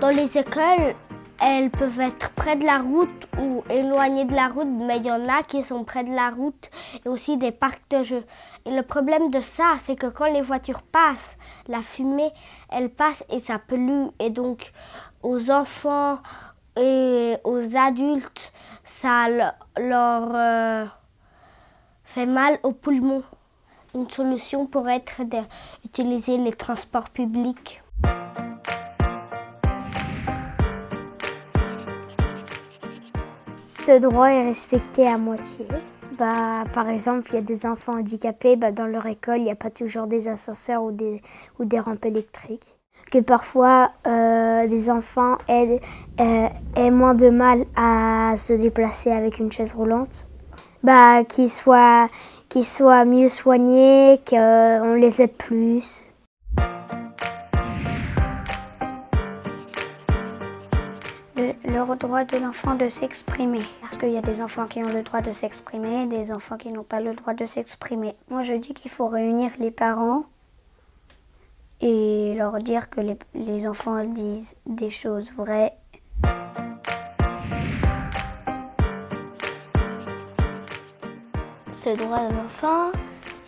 Dans les écoles, elles peuvent être près de la route ou éloignées de la route, mais il y en a qui sont près de la route et aussi des parcs de jeux. Et le problème de ça, c'est que quand les voitures passent, la fumée, elle passe et ça pollue. Et donc, aux enfants et aux adultes, ça leur fait mal aux poumons. Une solution pourrait être d'utiliser les transports publics. Ce droit est respecté à moitié. Par exemple, il y a des enfants handicapés, dans leur école, il n'y a pas toujours des ascenseurs ou des rampes électriques. Que parfois, des enfants aient moins de mal à se déplacer avec une chaise roulante. Qu'ils soient mieux soignés, qu'on les aide plus. Le droit de l'enfant de s'exprimer. Parce qu'il y a des enfants qui ont le droit de s'exprimer et des enfants qui n'ont pas le droit de s'exprimer. Moi, je dis qu'il faut réunir les parents et leur dire que les enfants disent des choses vraies. Ce droit de l'enfant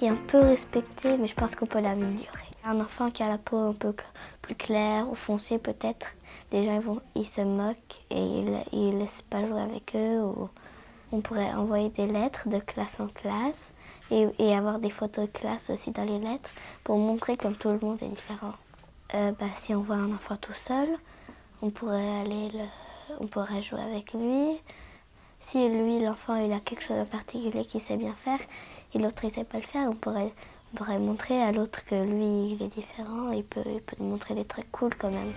est un peu respecté, mais je pense qu'on peut l'améliorer. Un enfant qui a la peau un peu plus claire ou foncée peut-être, les gens ils se moquent et ils ne laissent pas jouer avec eux. Ou on pourrait envoyer des lettres de classe en classe et avoir des photos de classe aussi dans les lettres pour montrer comme tout le monde est différent. Si on voit un enfant tout seul, on pourrait jouer avec lui. Si lui, l'enfant, il a quelque chose en particulier qu'il sait bien faire et l'autre il ne sait pas le faire, on pourrait montrer à l'autre que lui, il est différent, il peut nous montrer des trucs cool quand même.